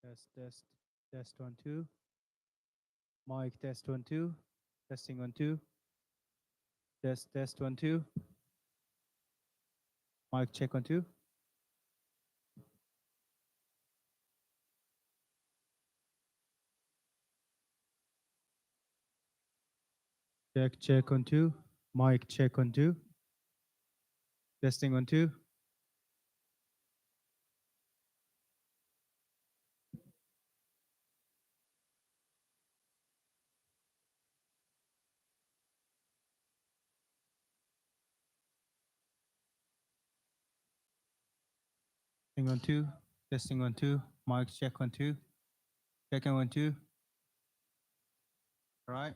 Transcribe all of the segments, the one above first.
Test, test, test 1, 2. Mic test 1, 2. Testing 1, 2. Test 1, 2. Mic check 1, 2. Check 1, 2. Mic check 1, 2. Testing 1, 2. Testing 1, 2. Testing 1, 2. Mic check 1, 2. Checking 1, 2. All right.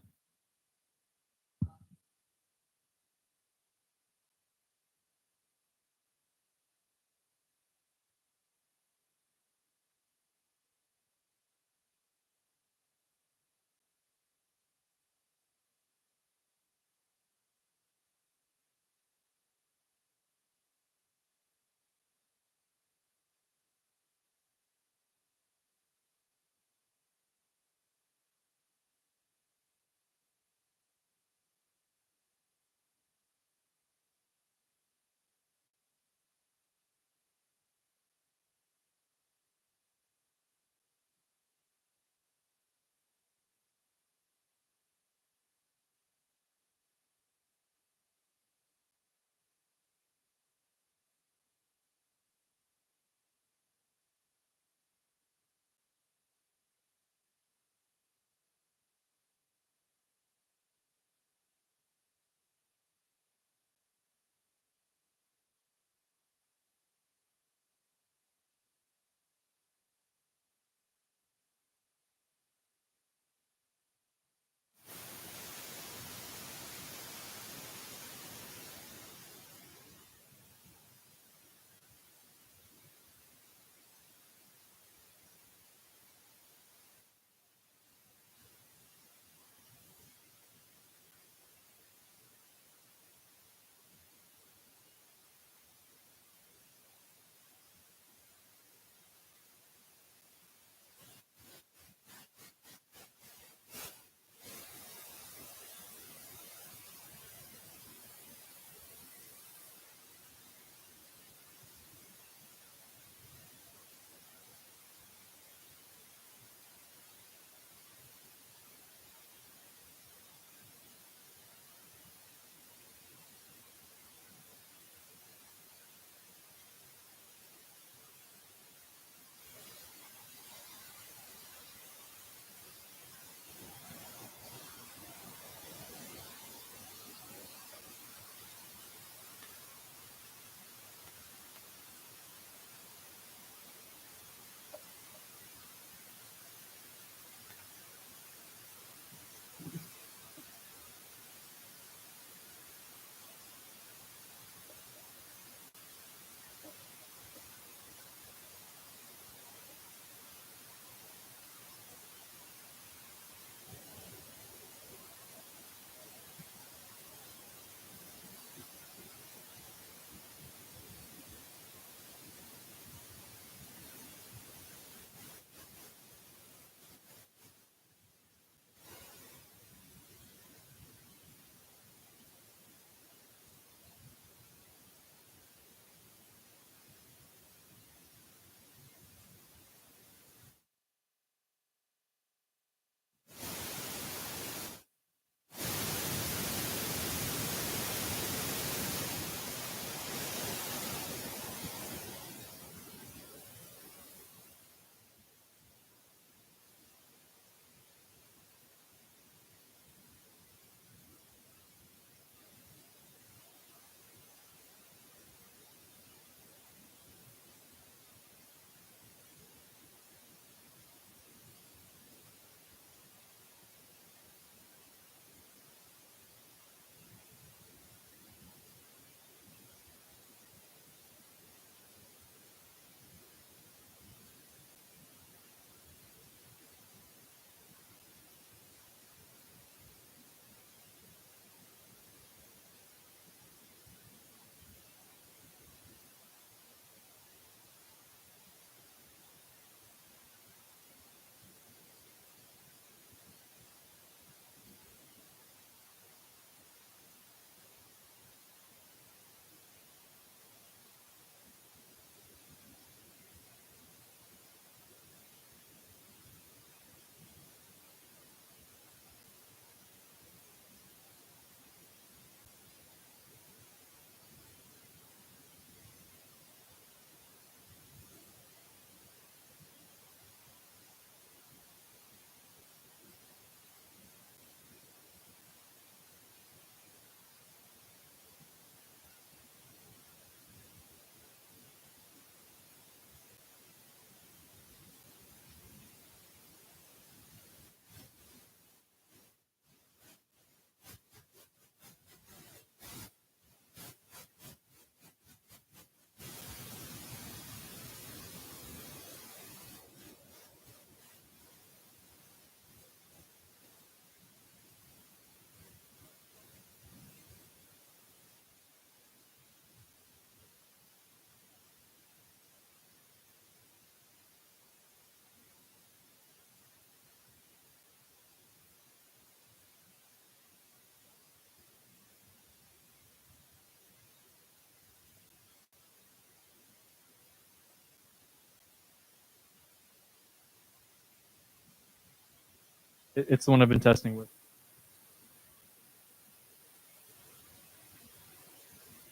It's the one I've been testing with.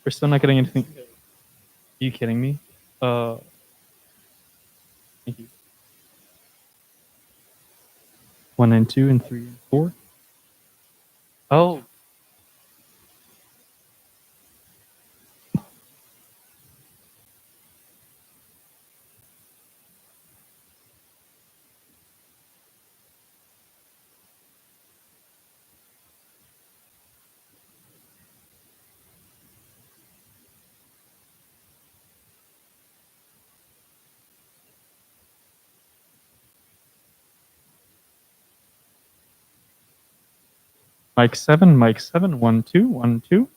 We're still not getting anything. Are you kidding me? Thank you. 1 and 2 and 3 and 4. Oh. Mic 7, mic 7, 1, 2, 1, 2.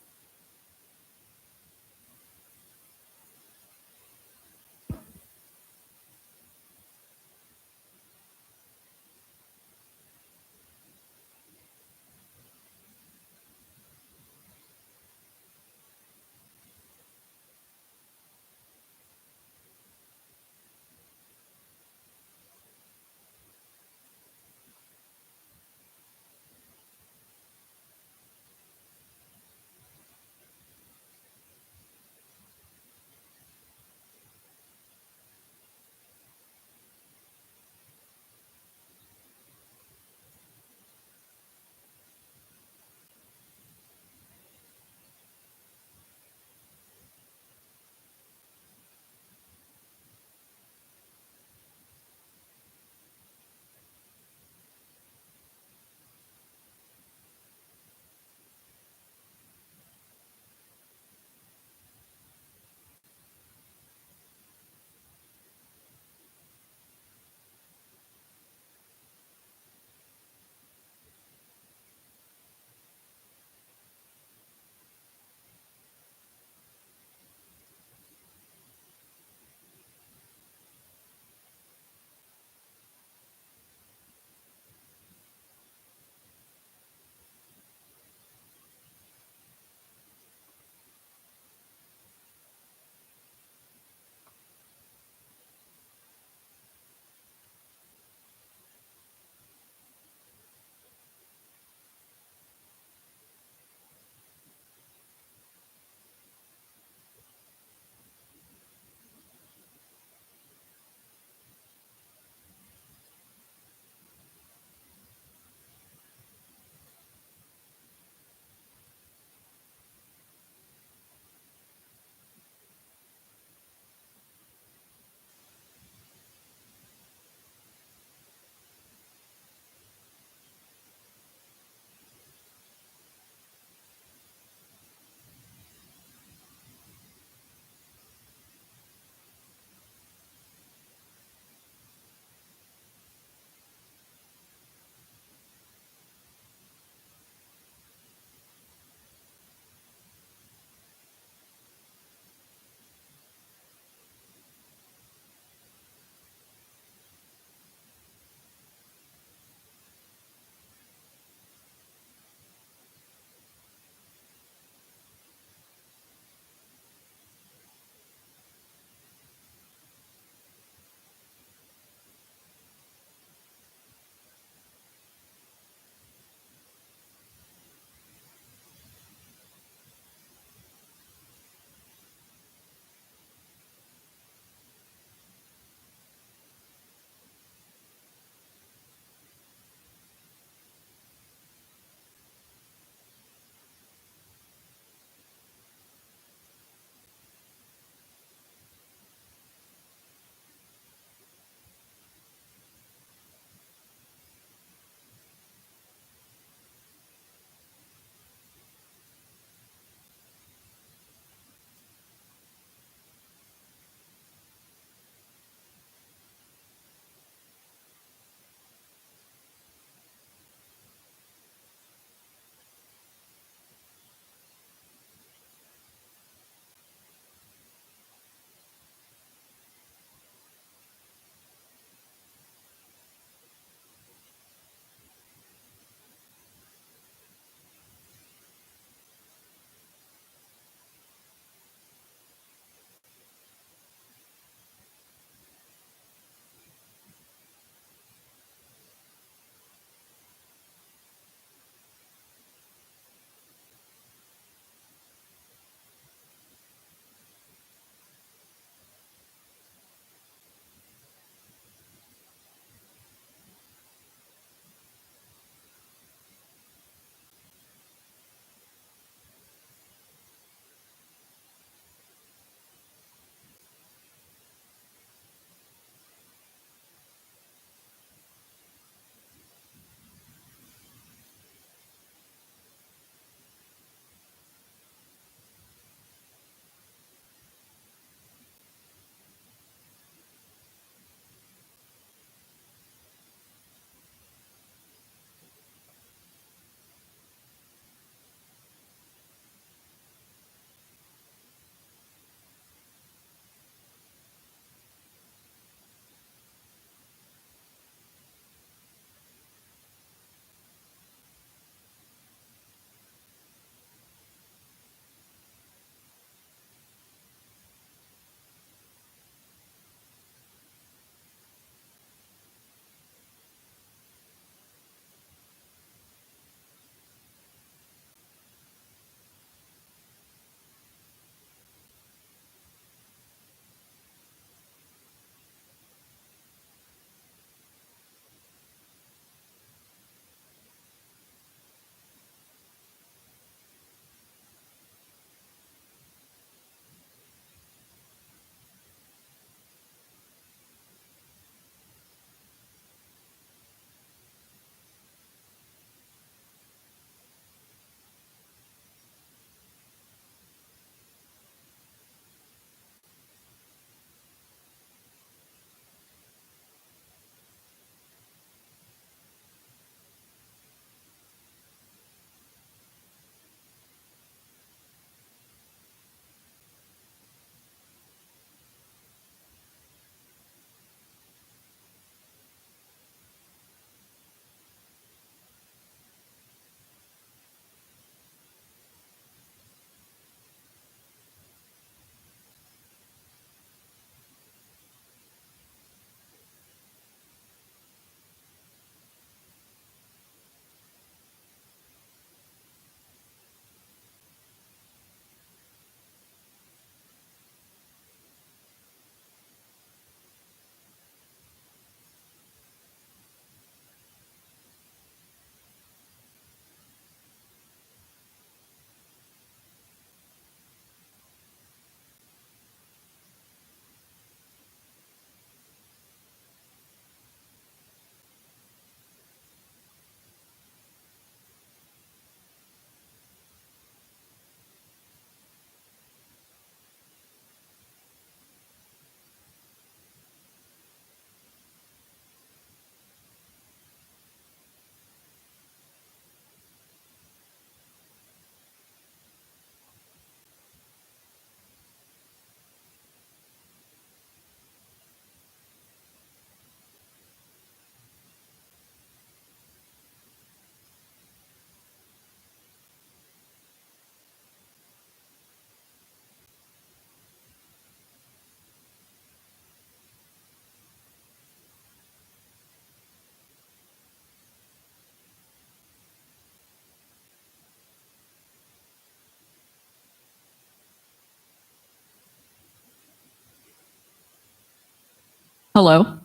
Hello.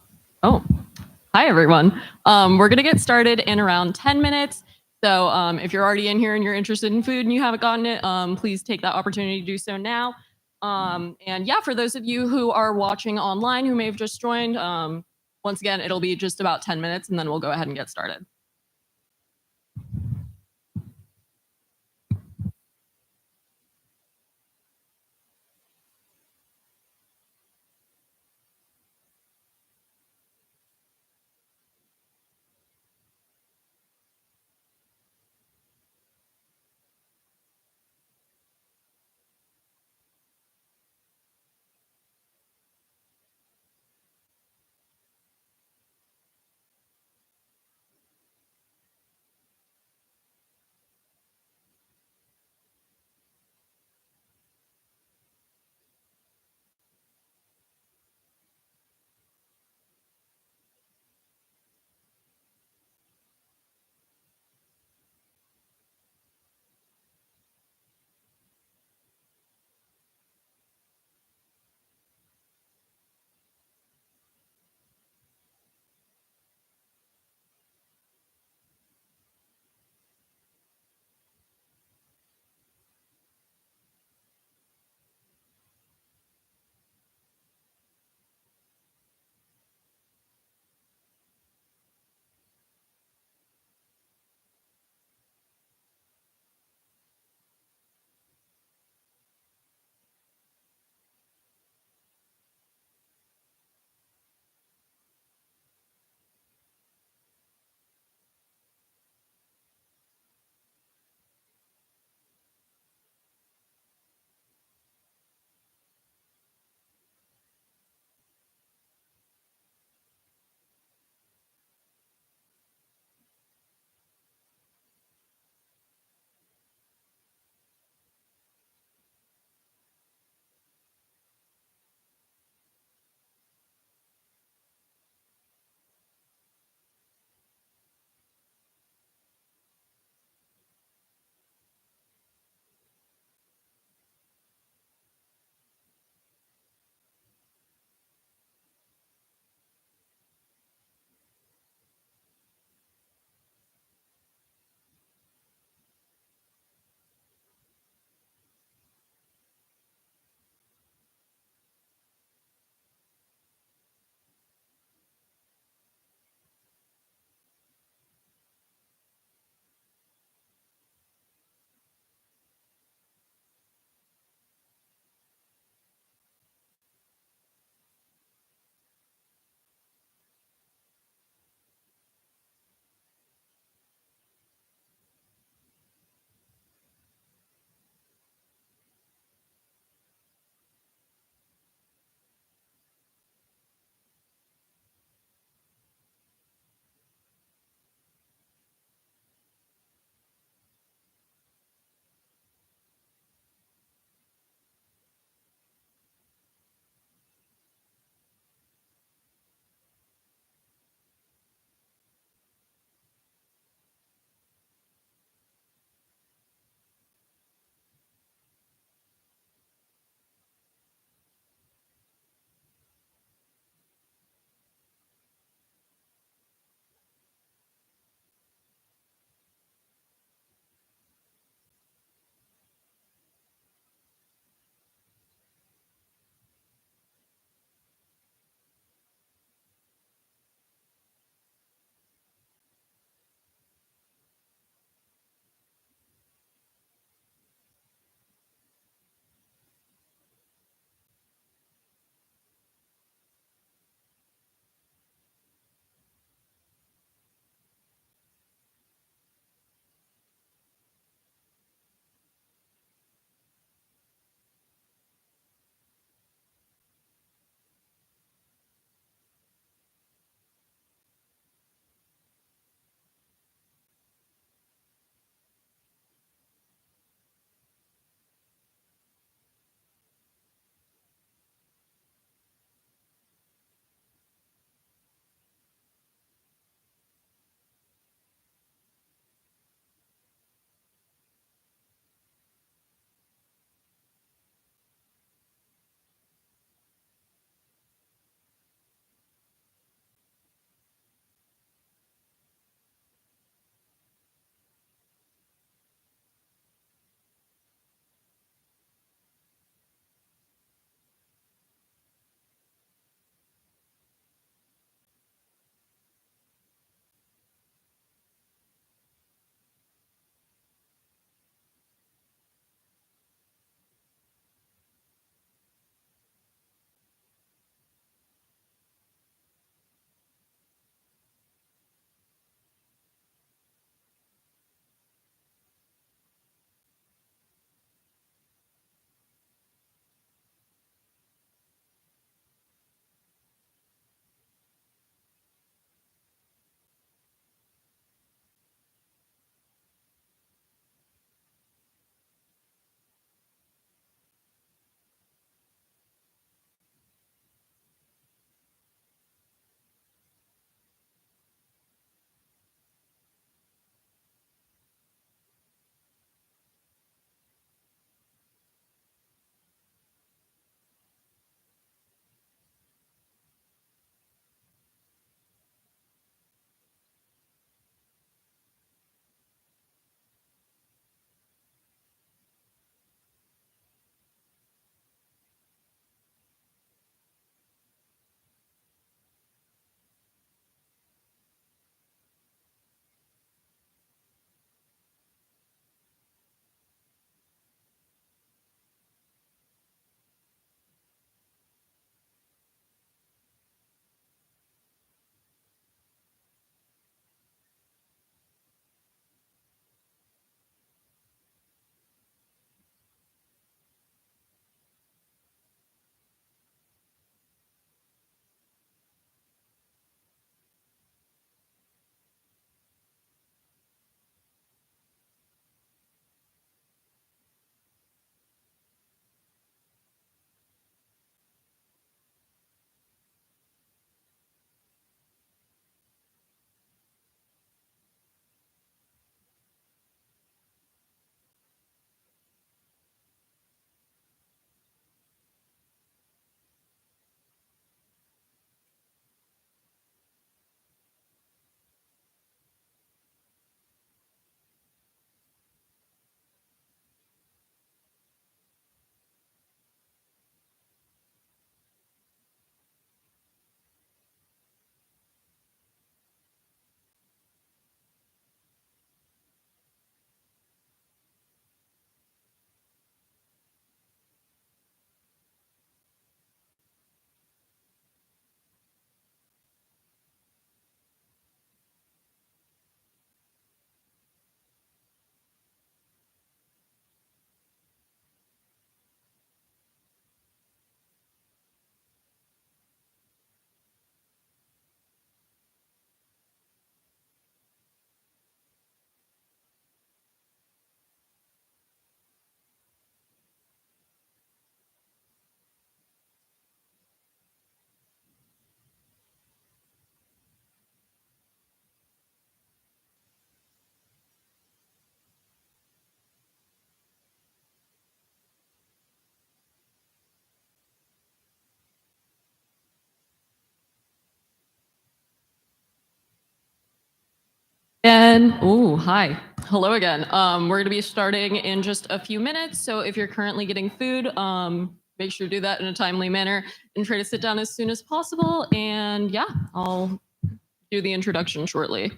Oh, hi everyone. We're gonna get started in around 10 minutes. So if you're already in here and you're interested in food and you haven't gotten it, please take that opportunity to do so now. And yeah, for those of you who are watching online who may have just joined, once again, it'll be just about 10 minutes and then we'll go ahead and get started. And, oh, hi. Hello again. We're going to be starting in just a few minutes. So if you're currently getting food, make sure to do that in a timely manner and try to sit down as soon as possible. And yeah, I'll do the introduction shortly.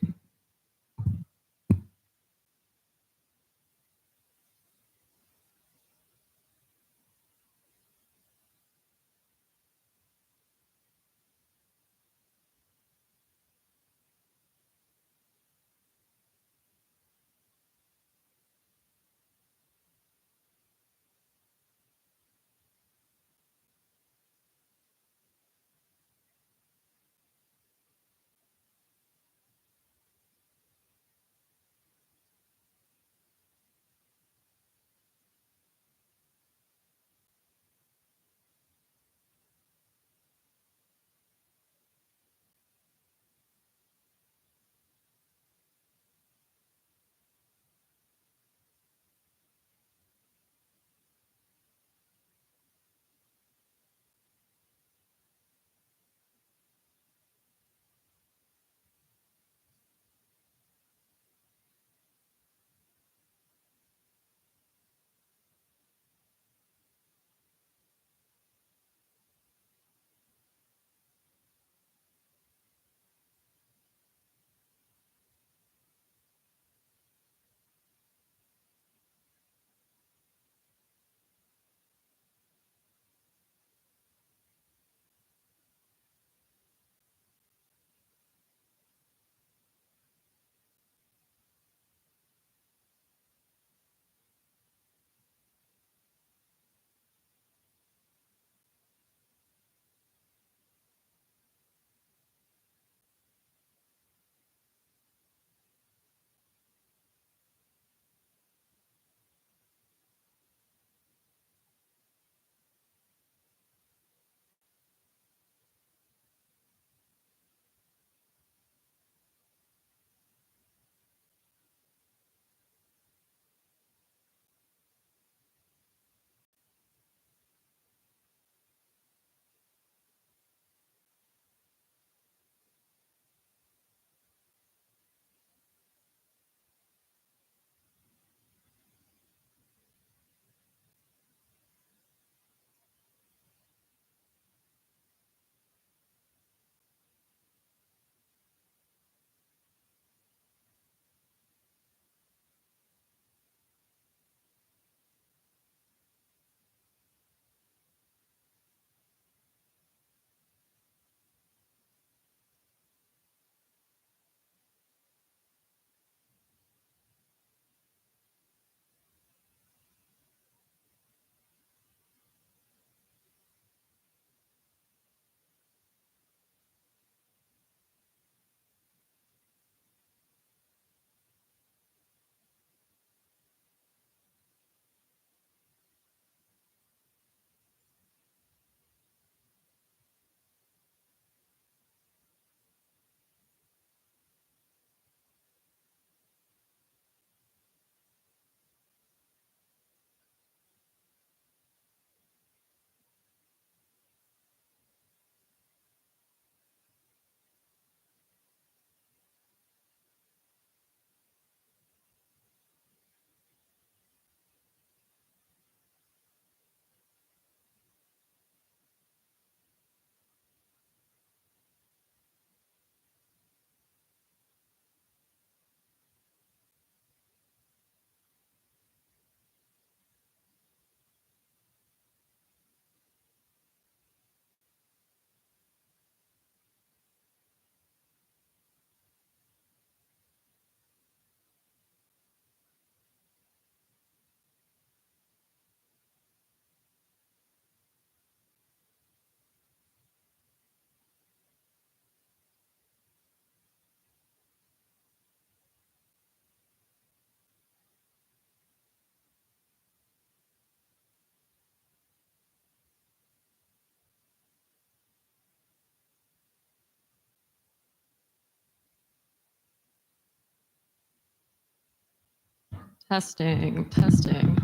Testing, testing.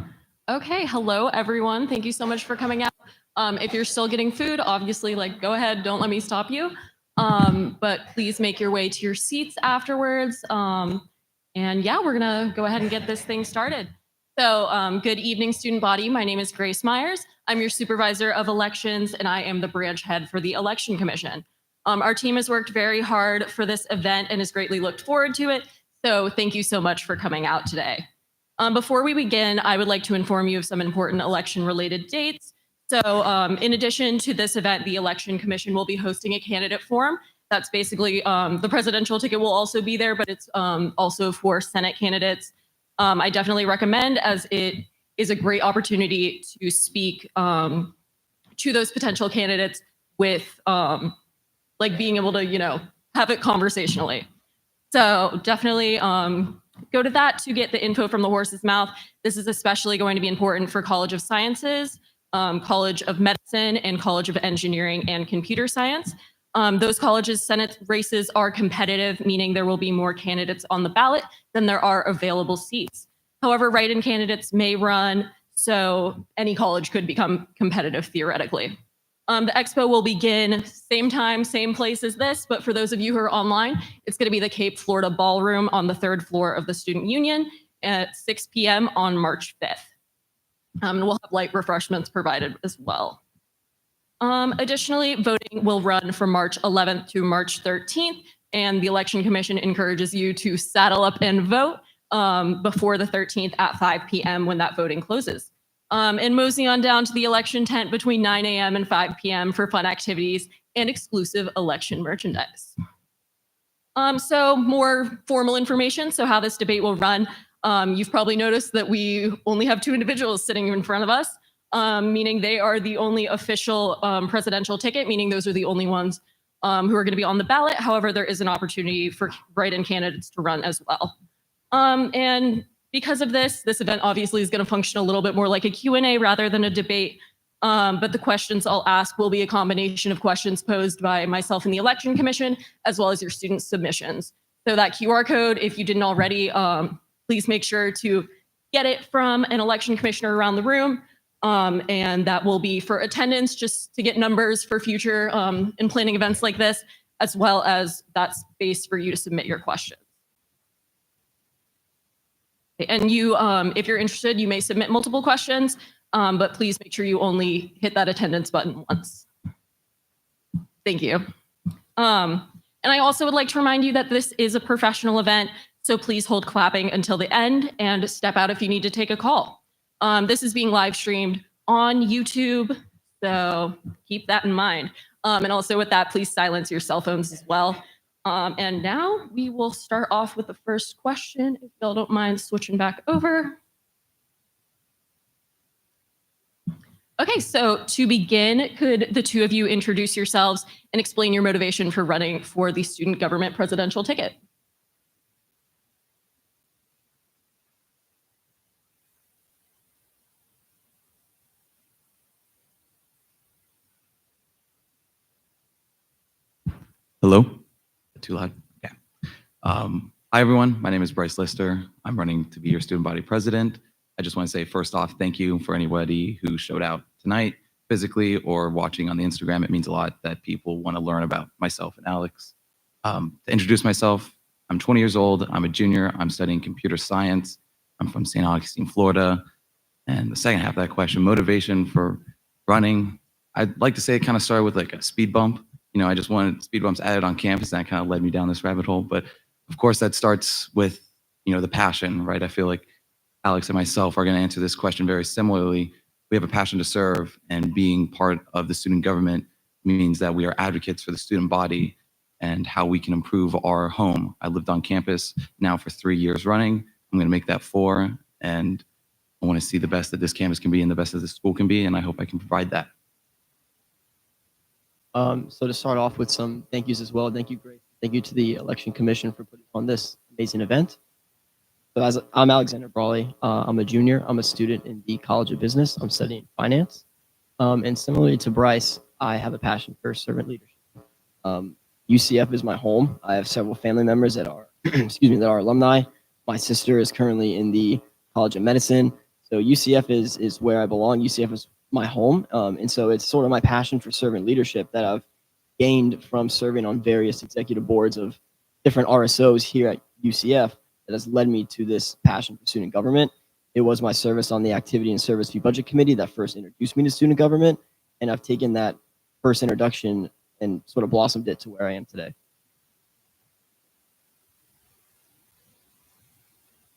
Okay, hello everyone. Thank you so much for coming out. If you're still getting food, obviously, like, go ahead. Don't let me stop you. But please make your way to your seats afterwards. And yeah, we're gonna go ahead and get this thing started. So good evening, student body. My name is Grace Myers. I'm your supervisor of elections, and I am the branch head for the Election Commission. Our team has worked very hard for this event and has greatly looked forward to it. So thank you so much for coming out today. Before we begin, I would like to inform you of some important election-related dates. So in addition to this event, the Election Commission will be hosting a candidate forum. That's basically the presidential ticket will also be there, but it's also for Senate candidates. I definitely recommend, as it is a great opportunity to speak to those potential candidates with like being able to, have it conversationally. So definitely go to that to get the info from the horse's mouth. This is especially going to be important for College of Sciences, College of Medicine, and College of Engineering and Computer Science. Those colleges' Senate races are competitive, meaning there will be more candidates on the ballot than there are available seats. However, write-in candidates may run, so any college could become competitive theoretically. The expo will begin same time, same place as this, but for those of you who are online, it's going to be the Cape Florida Ballroom on the 3rd floor of the Student Union at 6 p.m. on March 5th. And we'll have light refreshments provided as well. Additionally, voting will run from March 11th to March 13th, and the Election Commission encourages you to saddle up and vote before the 13th at 5 p.m. when that voting closes. And mosey on down to the election tent between 9 a.m. and 5 p.m. for fun activities and exclusive election merchandise. So more formal information, so how this debate will run. You've probably noticed that we only have 2 individuals sitting in front of us, meaning they are the only official presidential ticket, meaning those are the only ones who are going to be on the ballot. However, there is an opportunity for write-in candidates to run as well. And because of this event obviously is going to function a little bit more like a Q&A rather than a debate. But the questions I'll ask will be a combination of questions posed by myself and the Election Commission, as well as your student submissions. So that QR code, if you didn't already, please make sure to get it from an election commissioner around the room. And that will be for attendance, just to get numbers for future in planning events like this, as well as that space for you to submit your questions. And you, if you're interested, you may submit multiple questions, but please make sure you only hit that attendance button once. Thank you. And I also would like to remind you that this is a professional event, so please hold clapping until the end and step out if you need to take a call. This is being live streamed on YouTube, so keep that in mind. And also with that, please silence your cell phones as well. And now we will start off with the first question, if y'all don't mind switching back over. Okay, so to begin, could the 2 of you introduce yourselves and explain your motivation for running for the student government presidential ticket? Hello? Too loud? Yeah. Hi, everyone. My name is Bryce Lister. I'm running to be your student body president. I just want to say, first off, thank you for anybody who showed out tonight physically or watching on the Instagram. It means a lot that people want to learn about myself and Alex. To introduce myself, I'm 20 years old. I'm a junior. I'm studying computer science. I'm from St. Augustine, Florida. And the second half of that question, motivation for running, I'd like to say it kind of started with like a speed bump. I just wanted speed bumps added on campus, and that kind of led me down this rabbit hole. But of course, that starts with, the passion, right? I feel like Alex and myself are going to answer this question very similarly. We have a passion to serve, and being part of the student government means that we are advocates for the student body and how we can improve our home. I lived on campus now for 3 years running. I'm going to make that 4, and I want to see the best that this campus can be and the best that this school can be, and I hope I can provide that. So to start off with some thank yous as well. Thank you, Grace. Thank you to the Election Commission for putting on this amazing event. So I'm Alexander Brawley. I'm a junior. I'm a student in the College of Business. I'm studying finance. And similarly to Bryce, I have a passion for servant leadership. UCF is my home. I have several family members that are, that are alumni. My sister is currently in the College of Medicine. So UCF is where I belong. UCF is my home. And so it's sort of my passion for servant leadership that I've gained from serving on various executive boards of different RSOs here at UCF that has led me to this passion for student government. It was my service on the Activity and Service Fee Budget Committee that first introduced me to student government, and I've taken that first introduction and sort of blossomed it to where I am today.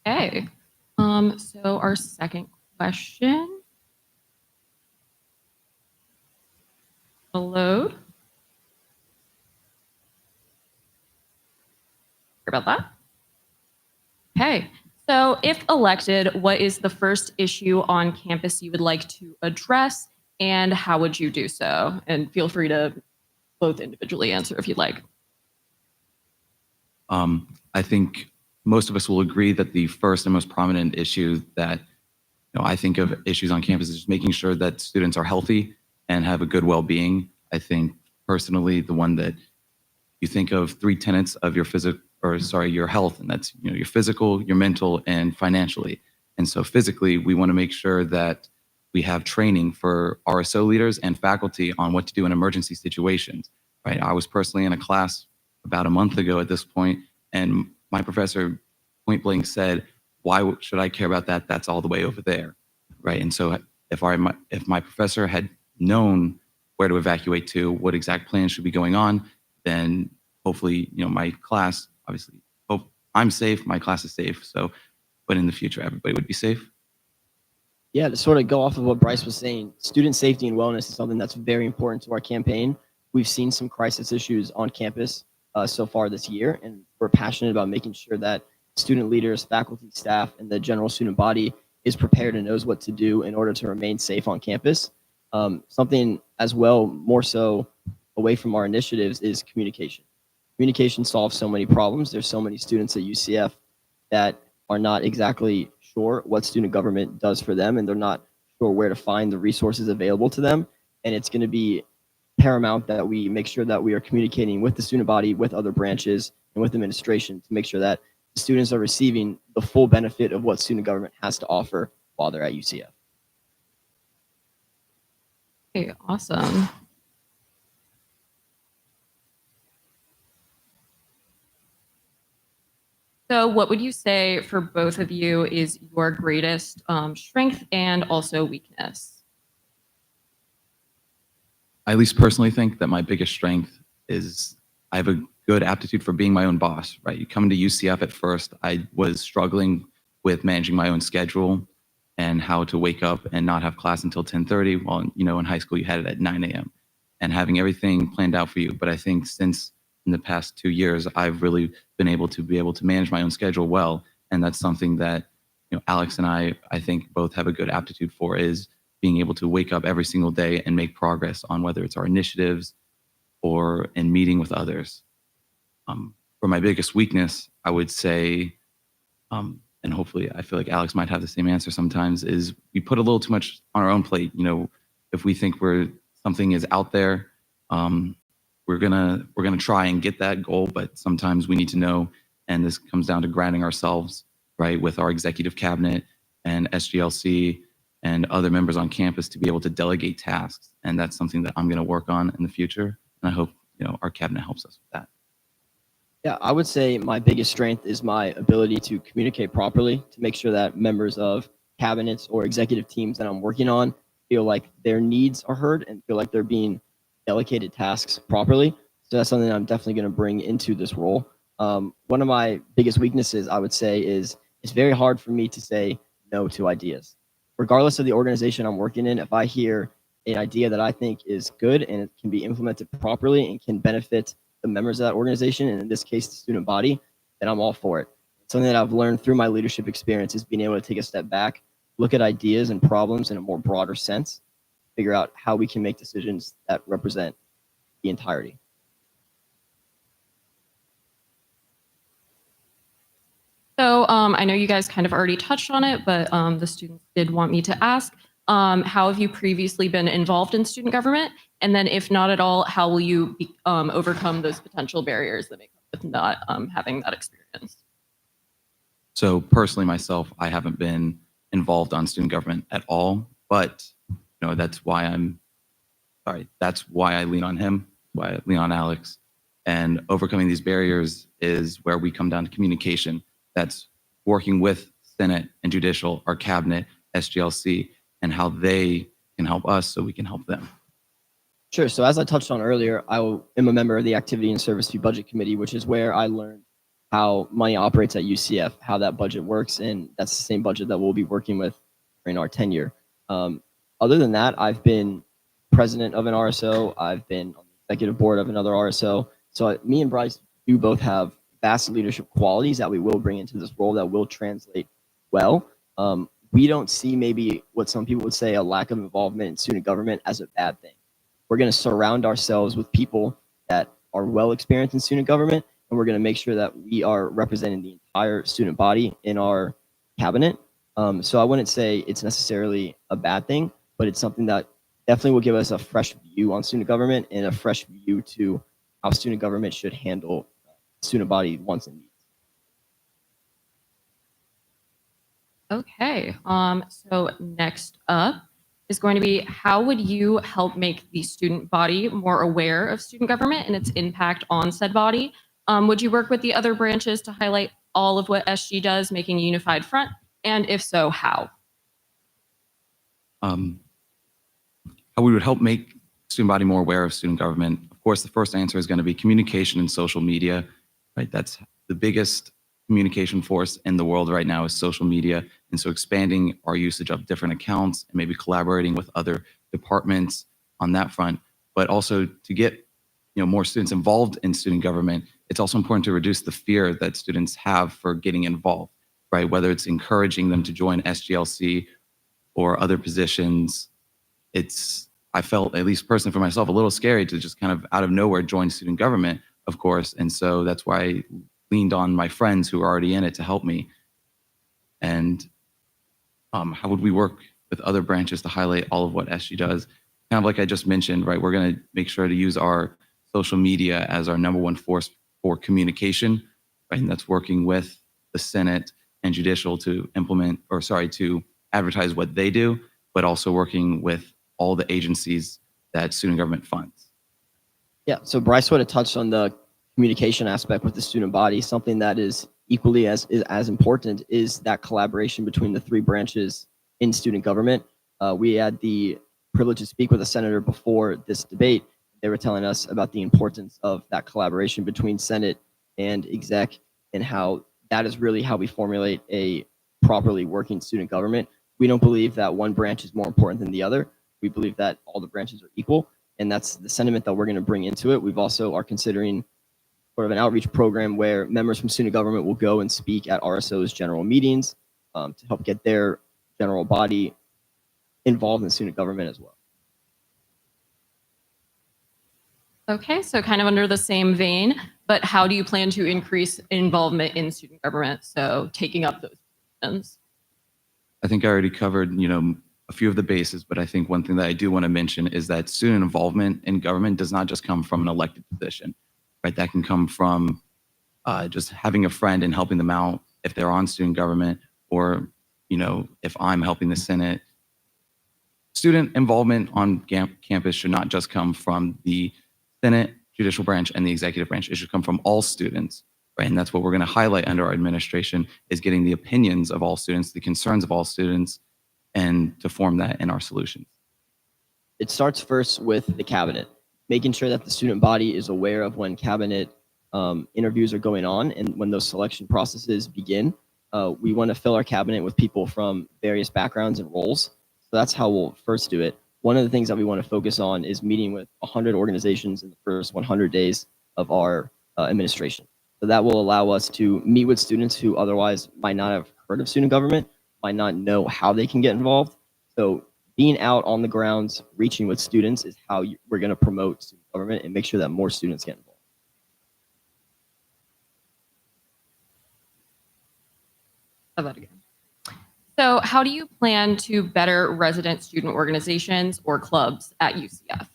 Okay. So our second question. Hello. Sorry about that. Okay. So if elected, what is the first issue on campus you would like to address, and how would you do so? And feel free to both individually answer if you'd like. I think most of us will agree that the first and most prominent issue that I think of issues on campus is just making sure that students are healthy and have a good well-being. I think personally, the one that you think of 3 tenets of your your health, and that's your physical, your mental, and financially. And so physically, we want to make sure that we have training for RSO leaders and faculty on what to do in emergency situations. Right? I was personally in a class about a month ago at this point, and my professor point blank said, "Why should I care about that? That's all the way over there." Right? And so if my professor had known where to evacuate to, what exact plans should be going on, then hopefully, my class, obviously, hope I'm safe, my class is safe. So, but in the future, everybody would be safe. Yeah, to sort of go off of what Bryce was saying, student safety and wellness is something that's very important to our campaign. We've seen some crisis issues on campus so far this year, and we're passionate about making sure that student leaders, faculty, staff, and the general student body is prepared and knows what to do in order to remain safe on campus. Something as well, more so away from our initiatives, is communication. Communication solves so many problems. There's so many students at UCF that are not exactly sure what student government does for them, and they're not sure where to find the resources available to them. And it's going to be paramount that we make sure that we are communicating with the student body, with other branches, and with administration to make sure that the students are receiving the full benefit of what student government has to offer while they're at UCF. Okay, awesome. So what would you say for both of you is your greatest strength and also weakness? I at least personally think that my biggest strength is I have a good aptitude for being my own boss, right? You come into UCF at first, I was struggling with managing my own schedule and how to wake up and not have class until 10:30. While, in high school, you had it at 9 a.m. and having everything planned out for you. But I think since in the past 2 years, I've really been able to manage my own schedule well. And that's something that, Alex and I think both have a good aptitude for, is being able to wake up every single day and make progress on whether it's our initiatives or in meeting with others. For my biggest weakness, I would say, and hopefully I feel like Alex might have the same answer sometimes, is we put a little too much on our own plate. If we think something is out there, we're gonna try and get that goal, but sometimes we need to know, and this comes down to grounding ourselves, right, with our executive cabinet and SGLC and other members on campus to be able to delegate tasks. And that's something that I'm going to work on in the future. And I hope, our cabinet helps us with that. Yeah, I would say my biggest strength is my ability to communicate properly, to make sure that members of cabinets or executive teams that I'm working on feel like their needs are heard and feel like they're being delegated tasks properly. So that's something that I'm definitely going to bring into this role. One of my biggest weaknesses, I would say, is it's very hard for me to say no to ideas. Regardless of the organization I'm working in, if I hear an idea that I think is good and it can be implemented properly and can benefit the members of that organization, and in this case, the student body, then I'm all for it. Something that I've learned through my leadership experience is being able to take a step back, look at ideas and problems in a more broader sense, figure out how we can make decisions that represent the entirety. So I know you guys kind of already touched on it, but the students did want me to ask, how have you previously been involved in student government? And then if not at all, how will you overcome those potential barriers that may come with not having that experience? So personally, myself, I haven't been involved on student government at all, but that's why I lean on him, why I lean on Alex. And overcoming these barriers is where we come down to communication. That's working with Senate and Judicial, our cabinet, SGLC, and how they can help us so we can help them. Sure. So as I touched on earlier, am a member of the Activity and Service Fee Budget Committee, which is where I learned how money operates at UCF, how that budget works, and that's the same budget that we'll be working with in our tenure. Other than that, I've been president of an RSO. I've been on the executive board of another RSO. So me and Bryce do both have vast leadership qualities that we will bring into this role that will translate well. We don't see maybe what some people would say a lack of involvement in student government as a bad thing. We're going to surround ourselves with people that are well experienced in student government, and we're going to make sure that we are representing the entire student body in our cabinet. So I wouldn't say it's necessarily a bad thing, but it's something that definitely will give us a fresh view on student government and a fresh view to how student government should handle student body wants and needs. Okay. So next up is going to be, how would you help make the student body more aware of student government and its impact on said body? Would you work with the other branches to highlight all of what SG does, making a unified front? And if so, how? How we would help make student body more aware of student government. Of course, the first answer is going to be communication and social media, right? That's the biggest communication force in the world right now is social media. And so expanding our usage of different accounts and maybe collaborating with other departments on that front, but also to get more students involved in student government, it's also important to reduce the fear that students have for getting involved, right? Whether it's encouraging them to join SGLC or other positions, I felt, at least personally for myself, a little scary to just kind of out of nowhere join student government, of course. And so that's why I leaned on my friends who are already in it to help me. And how would we work with other branches to highlight all of what SG does? Kind of like I just mentioned, right? We're going to make sure to use our social media as our #1 force for communication, right? And that's working with the Senate and Judicial to to advertise what they do, but also working with all the agencies that student government funds. Yeah, so Bryce would have touched on the communication aspect with the student body. Something that is equally as important is that collaboration between the three branches in student government. We had the privilege to speak with a senator before this debate. They were telling us about the importance of that collaboration between Senate and exec and how that is really how we formulate a properly working student government. We don't believe that one branch is more important than the other. We believe that all the branches are equal, and that's the sentiment that we're going to bring into it. We've also are considering sort of an outreach program where members from student government will go and speak at RSO's general meetings to help get their general body involved in student government as well. Okay, so kind of under the same vein, but how do you plan to increase involvement in student government? So taking up those positions. I think I already covered, a few of the bases, but I think one thing that I do want to mention is that student involvement in government does not just come from an elected position, right? That can come from just having a friend and helping them out if they're on student government, or, if I'm helping the Senate. Student involvement on campus should not just come from the Senate, judicial branch, and the executive branch. It should come from all students, right? And that's what we're going to highlight under our administration, is getting the opinions of all students, the concerns of all students, and to form that in our solutions. It starts first with the cabinet, making sure that the student body is aware of when cabinet interviews are going on and when those selection processes begin. We want to fill our cabinet with people from various backgrounds and roles. So that's how we'll first do it. One of the things that we want to focus on is meeting with 100 organizations in the first 100 days of our administration. So that will allow us to meet with students who otherwise might not have heard of student government, might not know how they can get involved. So being out on the grounds, reaching with students is how we're going to promote student government and make sure that more students get involved. Say that again. So how do you plan to better resident student organizations or clubs at UCF?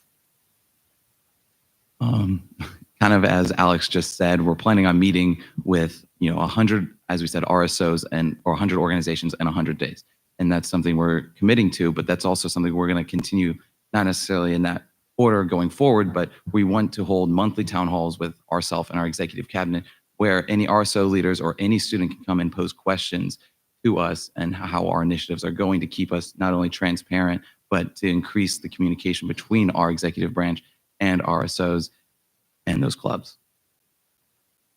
Kind of as Alex just said, we're planning on meeting with 100, as we said, RSOs or 100 organizations in 100 days. And that's something we're committing to, but that's also something we're going to continue, not necessarily in that order going forward, but we want to hold monthly town halls with ourselves and our executive cabinet where any RSO leaders or any student can come and pose questions to us and how our initiatives are going to keep us not only transparent, but to increase the communication between our executive branch and RSOs and those clubs.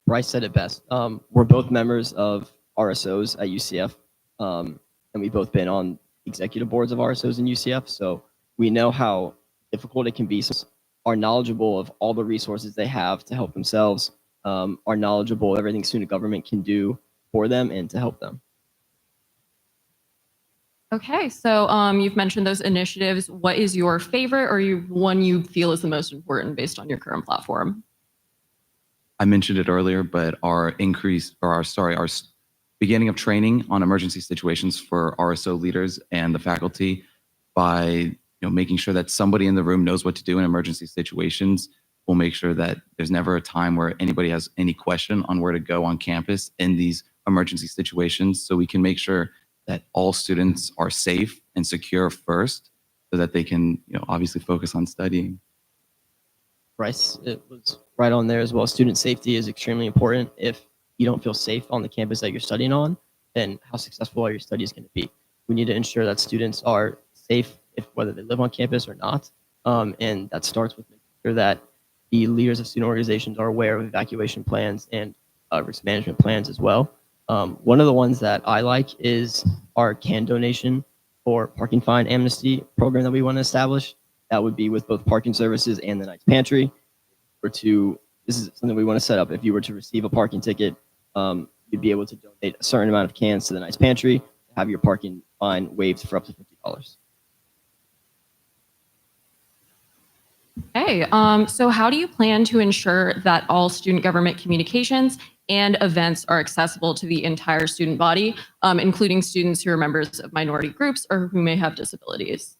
Bryce said it best. We're both members of RSOs at UCF, and we've both been on executive boards of RSOs in UCF, so we know how difficult it can be. So are knowledgeable of all the resources they have to help themselves, are knowledgeable of everything student government can do for them and to help them. Okay, so you've mentioned those initiatives. What is your favorite or one you feel is the most important based on your current platform? I mentioned it earlier, but our beginning of training on emergency situations for RSO leaders and the faculty by making sure that somebody in the room knows what to do in emergency situations. We'll make sure that there's never a time where anybody has any question on where to go on campus in these emergency situations. So we can make sure that all students are safe and secure first so that they can obviously focus on studying. Bryce, it was right on there as well. Student safety is extremely important. If you don't feel safe on the campus that you're studying on, then how successful are your studies going to be? We need to ensure that students are safe whether they live on campus or not. And that starts with making sure that the leaders of student organizations are aware of evacuation plans and risk management plans as well. One of the ones that I like is our can donation for parking fine amnesty program that we want to establish. That would be with both parking services and the Knights Pantry. This is something we want to set up. If you were to receive a parking ticket, you'd be able to donate a certain amount of cans to the Knights Pantry to have your parking fine waived for up to $50. Okay, so how do you plan to ensure that all student government communications and events are accessible to the entire student body, including students who are members of minority groups or who may have disabilities?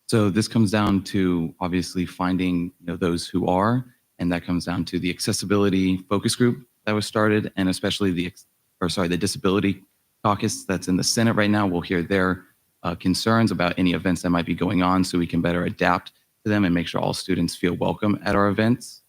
So this comes down to obviously finding those who are, and that comes down to the accessibility focus group that was started, and especially the disability caucus that's in the Senate right now. We'll hear their concerns about any events that might be going on so we can better adapt to them and make sure all students feel welcome at our events.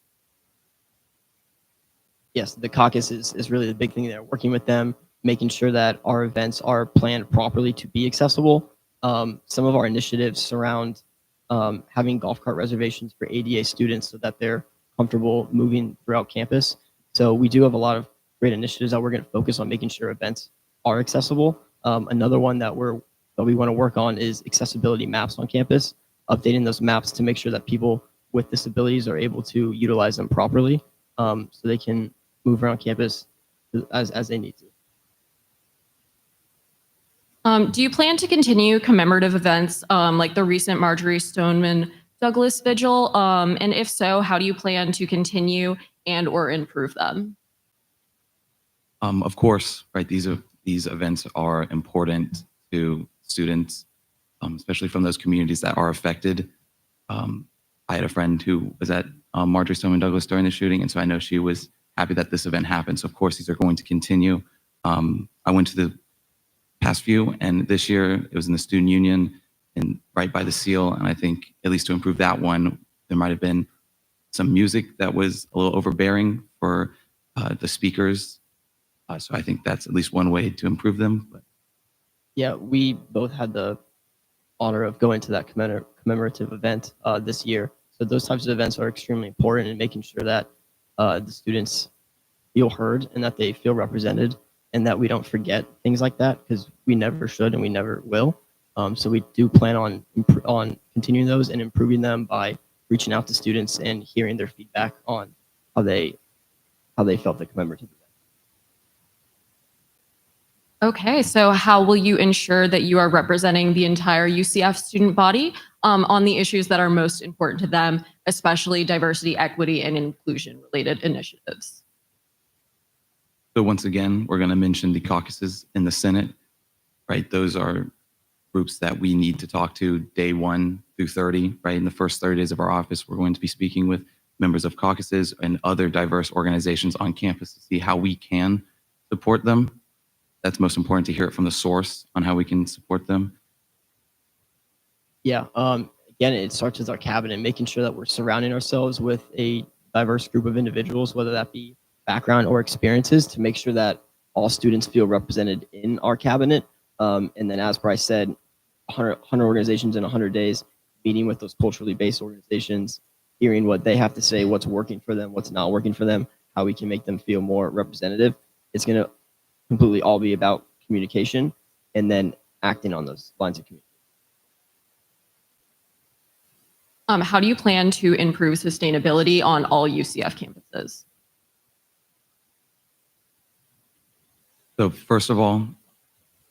Yes, the caucus is really the big thing there, working with them, making sure that our events are planned properly to be accessible. Some of our initiatives surround having golf cart reservations for ADA students so that they're comfortable moving throughout campus. So we do have a lot of great initiatives that we're going to focus on making sure events are accessible. Another one that we want to work on is accessibility maps on campus, updating those maps to make sure that people with disabilities are able to utilize them properly, so they can move around campus as they need to. Do you plan to continue commemorative events like the recent Marjorie Stoneman Douglas Vigil? And if so, how do you plan to continue and or improve them? Of course, right? These events are important to students, especially from those communities that are affected. I had a friend who was at Marjorie Stoneman Douglas during the shooting, and so I know she was happy that this event happened. So of course, these are going to continue. I went to the past few, and this year it was in the student union and right by the seal. And I think at least to improve that one, there might have been some music that was a little overbearing for the speakers. So I think that's at least one way to improve them. But yeah, we both had the honor of going to that commemorative event this year. So those types of events are extremely important in making sure that the students feel heard and that they feel represented, and that we don't forget things like that, because we never should and we never will. So we do plan on continuing those and improving them by reaching out to students and hearing their feedback on how they felt the commemorative event. Okay, so how will you ensure that you are representing the entire UCF student body on the issues that are most important to them, especially diversity, equity, and inclusion related initiatives? So once again, we're going to mention the caucuses in the Senate, right? Those are groups that we need to talk to day 1 through 30, right? In the first 30 days of our office, we're going to be speaking with members of caucuses and other diverse organizations on campus to see how we can support them. That's most important, to hear it from the source on how we can support them. Yeah, again, it starts with our cabinet, making sure that we're surrounding ourselves with a diverse group of individuals, whether that be background or experiences to make sure that all students feel represented in our cabinet. And then, as Bryce said, 100 organizations in 100 days, meeting with those culturally based organizations, hearing what they have to say, what's working for them, what's not working for them, how we can make them feel more representative. It's going to completely all be about communication and then acting on those lines of communication. How do you plan to improve sustainability on all UCF campuses? So first of all,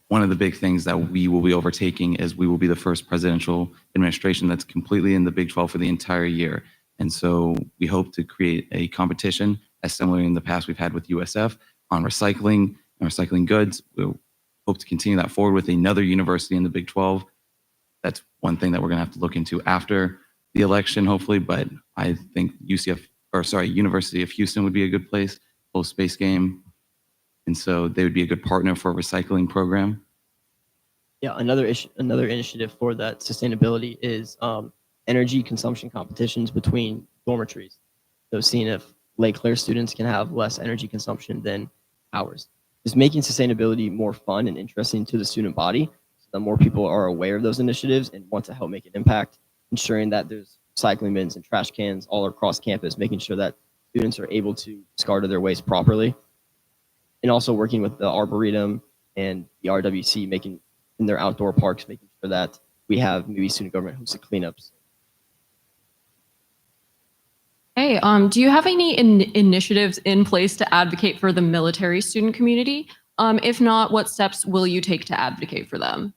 one of the big things that we will be overtaking is we will be the first presidential administration that's completely in the Big 12 for the entire year. And so we hope to create a competition, as similar in the past we've had with USF, on recycling and recycling goods. We'll hope to continue that forward with another university in the Big 12. That's one thing that we're going to have to look into after the election, hopefully. But I think University of Houston would be a good place, full space game. And so they would be a good partner for a recycling program. Yeah, another initiative for that sustainability is energy consumption competitions between dormitories. So seeing if Lake Claire students can have less energy consumption than ours. Just making sustainability more fun and interesting to the student body, so that more people are aware of those initiatives and want to help make an impact, ensuring that there's recycling bins and trash cans all across campus, making sure that students are able to discard their waste properly. And also working with the Arboretum and the RWC, making in their outdoor parks, making sure that we have maybe student government hosted cleanups. Hey, do you have any initiatives in place to advocate for the military student community? If not, what steps will you take to advocate for them?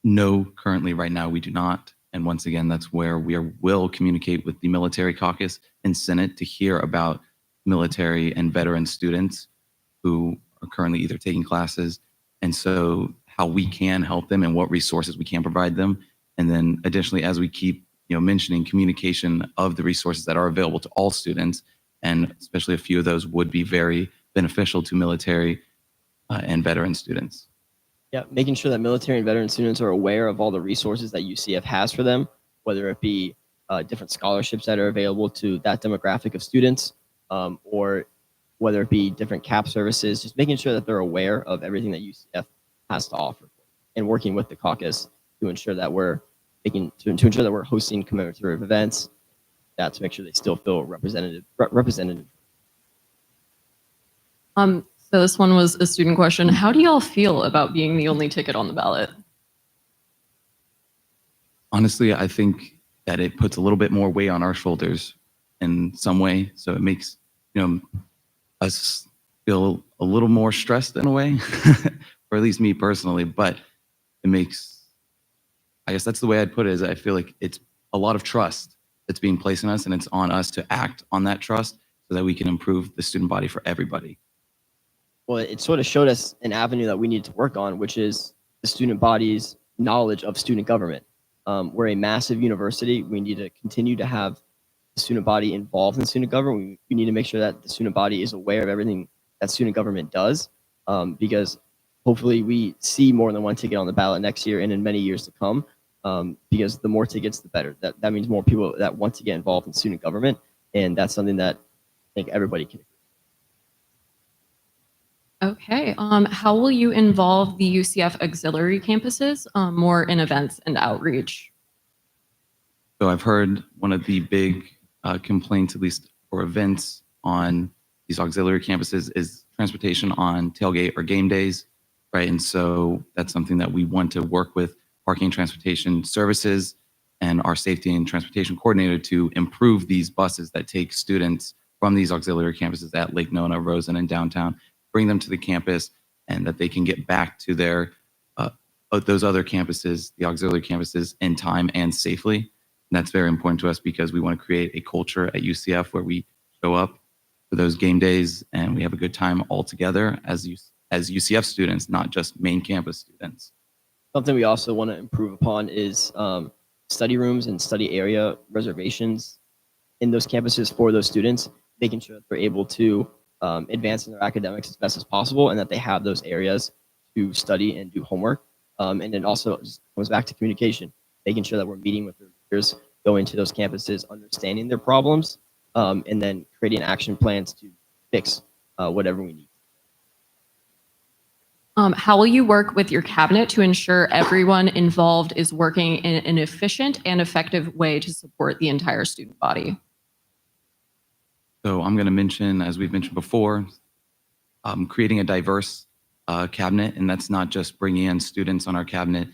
No, currently right now we do not. And once again, that's where will communicate with the military caucus and Senate to hear about military and veteran students who are currently either taking classes. And so how we can help them and what resources we can provide them. And then additionally, as we keep mentioning communication of the resources that are available to all students, and especially a few of those would be very beneficial to military and veteran students. Yeah, making sure that military and veteran students are aware of all the resources that UCF has for them, whether it be different scholarships that are available to that demographic of students, or whether it be different CAP services, just making sure that they're aware of everything that UCF has to offer, and working with the caucus to ensure that we're ensure that we're hosting commemorative events, to make sure they still feel represented. So this one was a student question. How do y'all feel about being the only ticket on the ballot? Honestly, I think that it puts a little bit more weight on our shoulders in some way. So it makes us feel a little more stressed in a way, or at least me personally. But it makes, I guess that's the way I'd put it, is I feel like it's a lot of trust that's being placed in us, and it's on us to act on that trust so that we can improve the student body for everybody. Well, it sort of showed us an avenue that we need to work on, which is the student body's knowledge of student government. We're a massive university. We need to continue to have the student body involved in student government. We need to make sure that the student body is aware of everything that student government does, because hopefully we see more than one ticket on the ballot next year and in many years to come, because the more tickets, the better. That means more people that want to get involved in student government, and that's something that I think everybody can agree. Okay. How will you involve the UCF auxiliary campuses more in events and outreach? So I've heard one of the big complaints, at least for events on these auxiliary campuses, is transportation on tailgate or game days, right? And so that's something that we want to work with Parking and Transportation Services and our safety and transportation coordinator to improve these buses that take students from these auxiliary campuses at Lake Nona, Rosen, and downtown, bring them to the campus, and that they can get back to their those other campuses, the auxiliary campuses, in time and safely. And that's very important to us because we want to create a culture at UCF where we show up for those game days and we have a good time all together as UCF students, not just main campus students. Something we also want to improve upon is study rooms and study area reservations in those campuses for those students, making sure that they're able to advance in their academics as best as possible, and that they have those areas to study and do homework. And it also comes back to communication, making sure that we're meeting with their leaders, going to those campuses, understanding their problems, and then creating action plans to fix whatever we need. How will you work with your cabinet to ensure everyone involved is working in an efficient and effective way to support the entire student body? So I'm going to mention, as we've mentioned before, creating a diverse cabinet, and that's not just bringing in students on our cabinet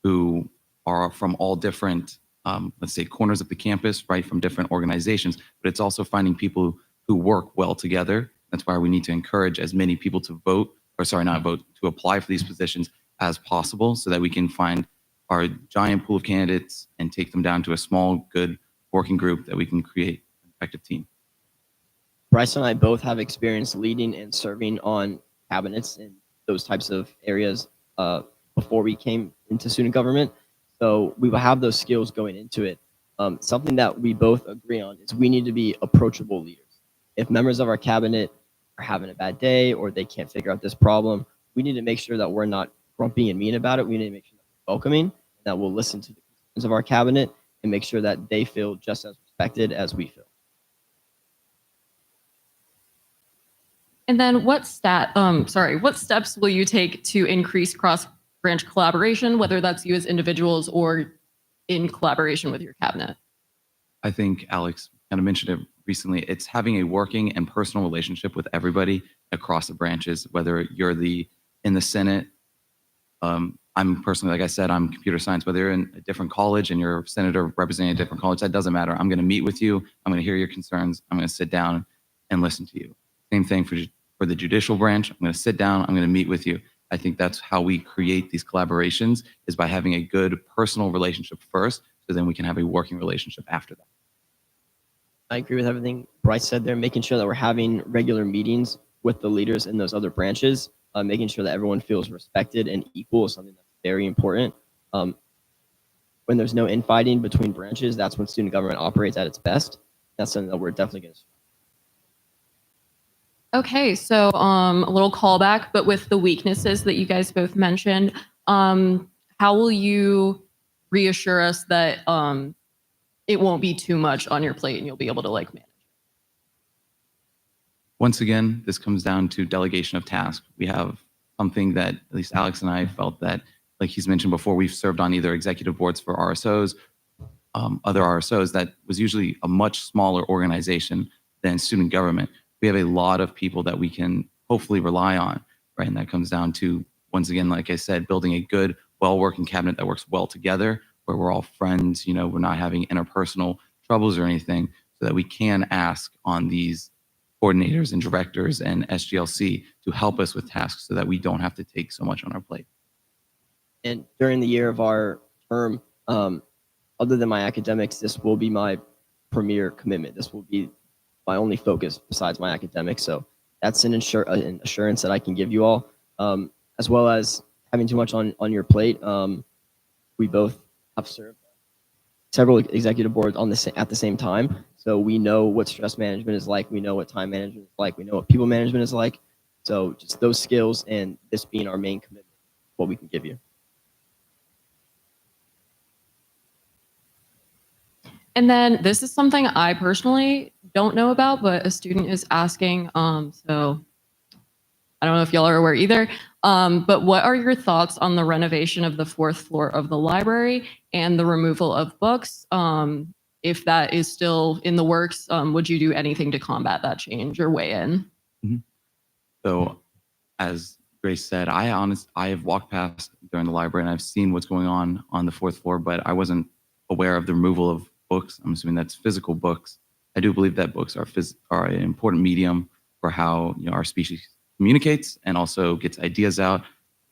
who are from all different, let's say, corners of the campus, right, from different organizations, but it's also finding people who work well together. That's why we need to encourage as many people to vote, or sorry, not vote, to apply for these positions as possible so that we can find our giant pool of candidates and take them down to a small, good working group that we can create an effective team. Bryce and I both have experience leading and serving on cabinets in those types of areas before we came into student government. So we will have those skills going into it. Something that we both agree on is we need to be approachable leaders. If members of our cabinet are having a bad day or they can't figure out this problem, we need to make sure that we're not grumpy and mean about it. We need to make sure that we're welcoming, that we'll listen to the concerns of our cabinet and make sure that they feel just as respected as we feel. And then what steps will you take to increase cross-branch collaboration, whether that's you as individuals or in collaboration with your cabinet? I think Alex kind of mentioned it recently. It's having a working and personal relationship with everybody across the branches, whether you're in the Senate. I'm personally, like I said, I'm computer science, whether you're in a different college and you're a senator representing a different college, that doesn't matter. I'm going to meet with you. I'm going to hear your concerns. I'm going to sit down and listen to you. Same thing for the judicial branch. I'm going to sit down. I'm going to meet with you. I think that's how we create these collaborations, is by having a good personal relationship first, so then we can have a working relationship after that. I agree with everything Bryce said there, making sure that we're having regular meetings with the leaders in those other branches, making sure that everyone feels respected and equal is something that's very important. When there's no infighting between branches, that's when student government operates at its best. That's something that we're definitely going to. Okay, so a little callback, but with the weaknesses that you guys both mentioned, how will you reassure us that it won't be too much on your plate and you'll be able to manage? Once again, this comes down to delegation of tasks. We have something that at least Alex and I felt that, like he's mentioned before, we've served on either executive boards for RSOs, other RSOs, that was usually a much smaller organization than student government. We have a lot of people that we can hopefully rely on, right? And that comes down to, once again, like I said, building a good, well-working cabinet that works well together, where we're all friends, we're not having interpersonal troubles or anything, so that we can ask on these coordinators and directors and SGLC to help us with tasks so that we don't have to take so much on our plate. And during the year of our term, other than my academics, this will be my premier commitment. This will be my only focus besides my academics. So that's an assurance that I can give you all, as well as having too much on your plate. We both have served several executive boards at the same time. So we know what stress management is like. We know what time management is like. We know what people management is like. So just those skills and this being our main commitment, what we can give you. And then this is something I personally don't know about, but a student is asking, so I don't know if y'all are aware either, but what are your thoughts on the renovation of the 4th floor of the library and the removal of books? If that is still in the works, would you do anything to combat that change or weigh in? Mm-hmm. So as Grace said, I have walked past during the library and I've seen what's going on the 4th floor, but I wasn't aware of the removal of books. I'm assuming that's physical books. I do believe that books are an important medium for how our species communicates and also gets ideas out.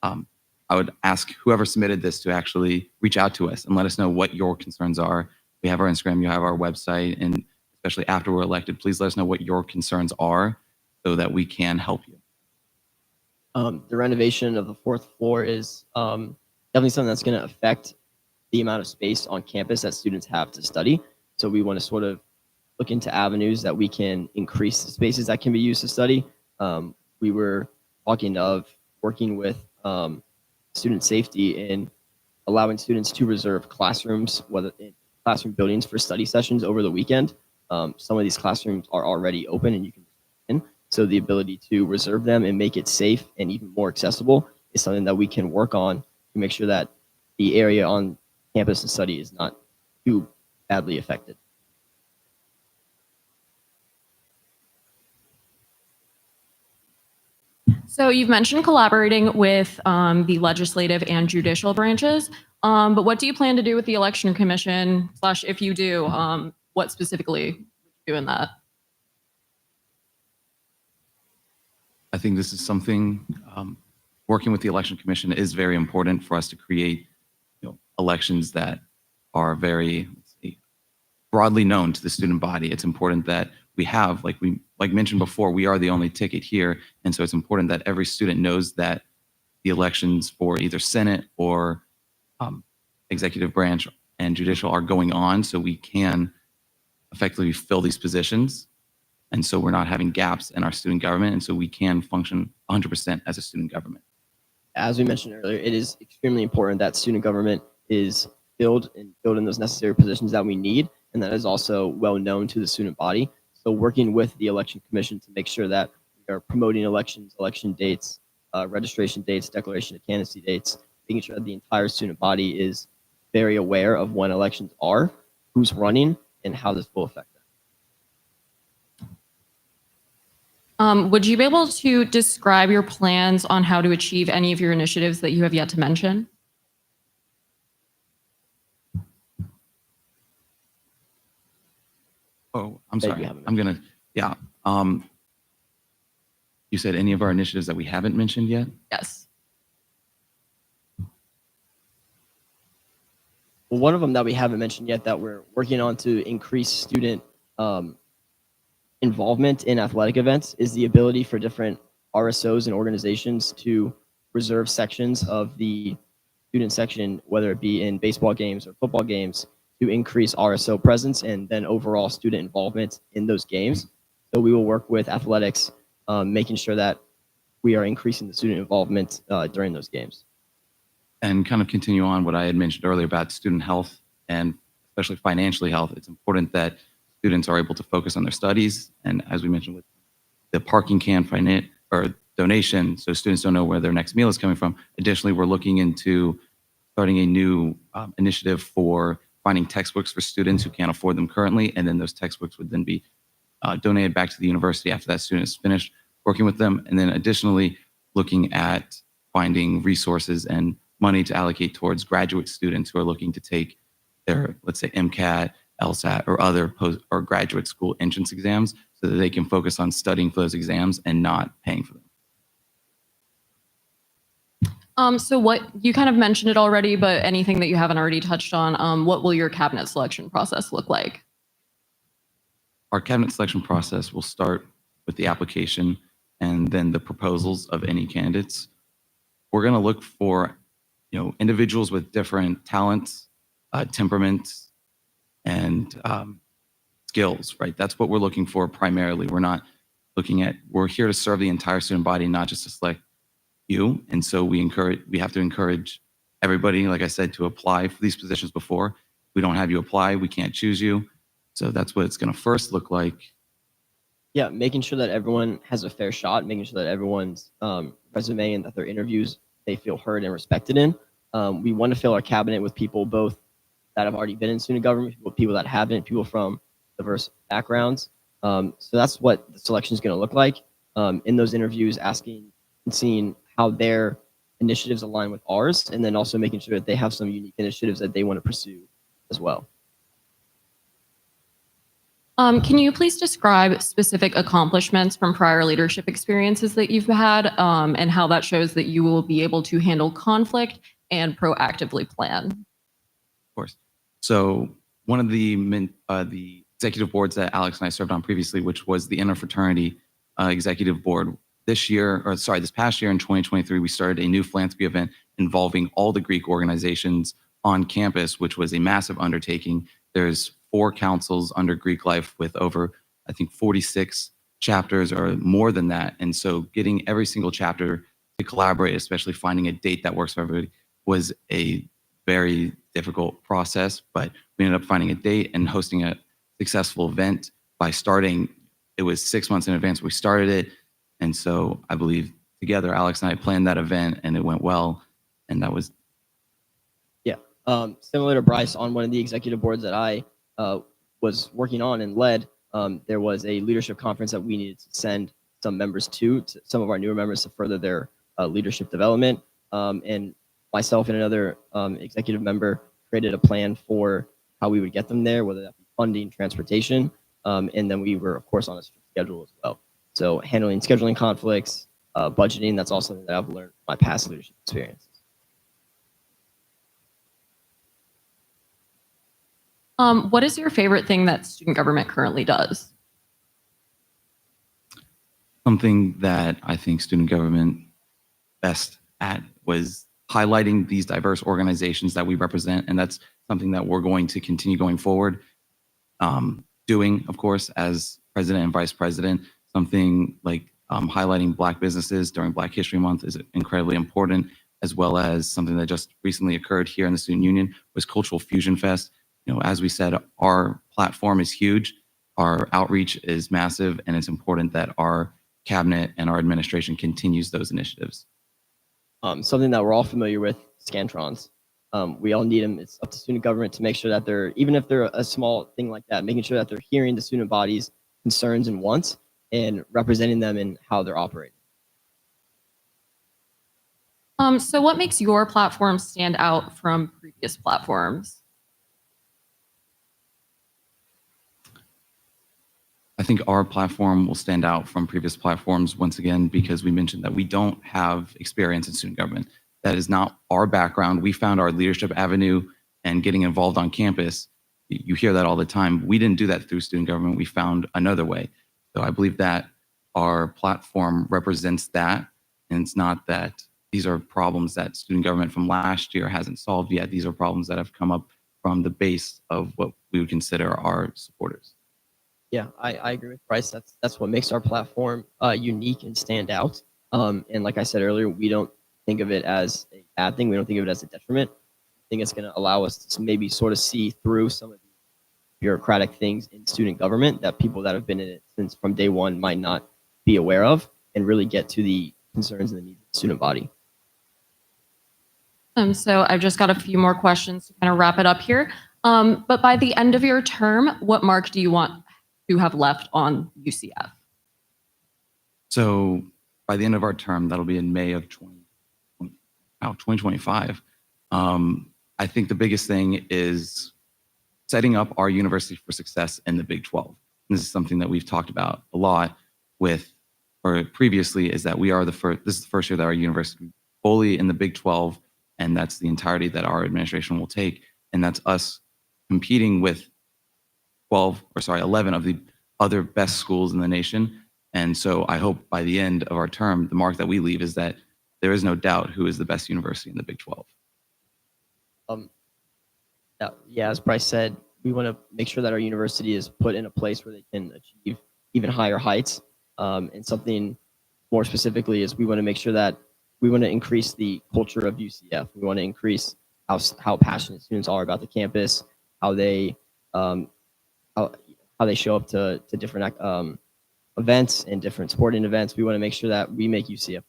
I would ask whoever submitted this to actually reach out to us and let us know what your concerns are. We have our Instagram, you have our website, and especially after we're elected, please let us know what your concerns are so that we can help you. The renovation of the 4th floor is definitely something that's going to affect the amount of space on campus that students have to study. So we want to sort of look into avenues that we can increase the spaces that can be used to study. We were talking of working with student safety in allowing students to reserve classrooms, whether in classroom buildings, for study sessions over the weekend. Some of these classrooms are already open and you can in. So the ability to reserve them and make it safe and even more accessible is something that we can work on to make sure that the area on campus to study is not too badly affected. So you've mentioned collaborating with the legislative and judicial branches, but what do you plan to do with the election commission? Slash, if you do, what specifically would you do in that? I think this is something, working with the election commission is very important for us to create, elections that are very, let's see, broadly known to the student body. It's important that we have, like mentioned before, we are the only ticket here. And so it's important that every student knows that the elections for either Senate or executive branch and judicial are going on, so we can effectively fill these positions. And so we're not having gaps in our student government. And so we can function 100% as a student government. As we mentioned earlier, it is extremely important that student government is filled in those necessary positions that we need. And that is also well known to the student body. So working with the election commission to make sure that we are promoting elections, election dates, registration dates, declaration of candidacy dates, making sure that the entire student body is very aware of when elections are, who's running, and how this will affect them. Would you be able to describe your plans on how to achieve any of your initiatives that you have yet to mention? Oh, I'm That you sorry. haven't I'm gonna, yeah. You said any of our initiatives that we haven't mentioned yet? Yes. Well, one of them that we haven't mentioned yet that we're working on to increase student involvement in athletic events is the ability for different RSOs and organizations to reserve sections of the student section, whether it be in baseball games or football games, to increase RSO presence and then overall student involvement in those games. So we will work with athletics, making sure that we are increasing the student involvement during those games. And kind of continue on what I had mentioned earlier about student health and especially financially health. It's important that students are able to focus on their studies. And as we mentioned with the parking can donation, so students don't know where their next meal is coming from. Additionally, we're looking into starting a new initiative for finding textbooks for students who can't afford them currently. And then those textbooks would then be donated back to the university after that student is finished working with them. And then additionally, looking at finding resources and money to allocate towards graduate students who are looking to take their, let's say, MCAT, LSAT, or other post or graduate school entrance exams so that they can focus on studying for those exams and not paying for them. So what you kind of mentioned it already, but anything that you haven't already touched on, what will your cabinet selection process look like? Our cabinet selection process will start with the application and then the proposals of any candidates. We're going to look for, individuals with different talents, temperaments, and skills, right? That's what we're looking for primarily. We're here to serve the entire student body, not just to select you. And so we have to encourage everybody, like I said, to apply for these positions before. If we don't have you apply, we can't choose you. So that's what it's going to first look like. Yeah, making sure that everyone has a fair shot, making sure that everyone's resume and that their interviews, they feel heard and respected in. We want to fill our cabinet with people both that have already been in student government, people that haven't, people from diverse backgrounds. So that's what the selection is going to look like. In those interviews, asking and seeing how their initiatives align with ours, and then also making sure that they have some unique initiatives that they want to pursue as well. Can you please describe specific accomplishments from prior leadership experiences that you've had, and how that shows that you will be able to handle conflict and proactively plan? Of course. So one of the executive boards that Alex and I served on previously, which was the Interfraternity Executive Board, this past year in 2023, we started a new philanthropy event involving all the Greek organizations on campus, which was a massive undertaking. There's 4 councils under Greek life with over, I think, 46 chapters or more than that. And so getting every single chapter to collaborate, especially finding a date that works for everybody, was a very difficult process. But we ended up finding a date and hosting a successful event. by starting, it was 6 months in advance we started it. And so I believe together, Alex and I planned that event and it went well. And that was, Similar to Bryce, on one of the executive boards that I was working on and led, there was a leadership conference that we needed to send some members to some of our newer members to further their leadership development. And myself and another executive member created a plan for how we would get them there, whether that be funding, transportation, and then we were, of course, on a strict schedule as well. So handling scheduling conflicts, budgeting, that's also something that I've learned from my past leadership experience. What is your favorite thing that student government currently does? something that I think student government best at was highlighting these diverse organizations that we represent. And that's something that we're going to continue going forward. Doing, of course, as president and vice president, something like highlighting Black businesses during Black History Month is incredibly important, as well as something that just recently occurred here in the Student Union was Cultural Fusion Fest. You know, as we said, our platform is huge, our outreach is massive, and it's important that our cabinet and our administration continues those initiatives. Something that we're all familiar with, Scantrons. We all need them. It's up to student government to make sure that they're, even if they're a small thing like that, making sure that they're hearing the student body's concerns and wants and representing them in how they're operating. So what makes your platform stand out from previous platforms? I think our platform will stand out from previous platforms once again because we mentioned that we don't have experience in student government. That is not our background. We found our leadership avenue and getting involved on campus. You hear that all the time. We didn't do that through student government. We found another way. So I believe that our platform represents that. And it's not that these are problems that student government from last year hasn't solved yet. These are problems that have come up from the base of what we would consider our supporters. Yeah, I agree with Bryce. That's what makes our platform unique and stand out. And like I said earlier, we don't think of it as a bad thing. We don't think of it as a detriment. I think it's going to allow us to maybe sort of see through some of the bureaucratic things in student government that people that have been in it since from day one might not be aware of, and really get to the concerns and the needs of the student body. So I've just got a few more questions to kind of wrap it up here. But by the end of your term, what mark do you want to have left on UCF? So by the end of our term, that'll be in May of 2025. I think the biggest thing is setting up our university for success in the Big 12. And this is something that we've talked about a lot with, or previously, is that we are the first, this is the first year that our university is fully in the Big 12, and that's the entirety that our administration will take. And that's us competing with 11 of the other best schools in the nation. And so I hope by the end of our term, the mark that we leave is that there is no doubt who is the best university in the Big 12. Yeah, as Bryce said, we want to make sure that our university is put in a place where they can achieve even higher heights. And something more specifically is we want to make sure that we want to increase the culture of UCF. We want to increase how passionate students are about the campus, how they show up to different events and different sporting events. We want to make sure that we make UCF the best.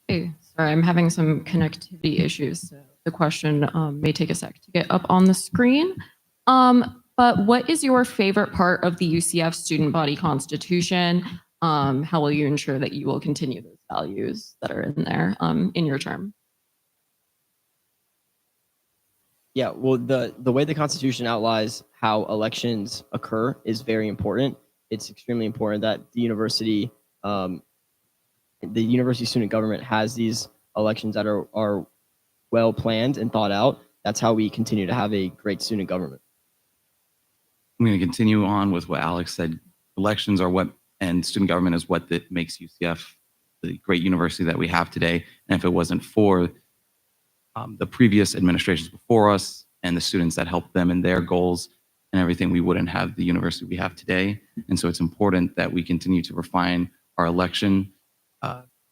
Hey, sorry, I'm having some connectivity issues. So the question may take a sec to get up on the screen. But what is your favorite part of the UCF student body constitution? How will you ensure that you will continue those values that are in there in your term? Yeah, well, the way the Constitution outlines how elections occur is very important. It's extremely important that the university student government has these elections that are well planned and thought out. That's how we continue to have a great student government. I'm going to continue on with what Alex said. Elections are what, and student government is what that makes UCF the great university that we have today. And if it wasn't for the previous administrations before us and the students that helped them in their goals and everything, we wouldn't have the university we have today. And so it's important that we continue to refine our election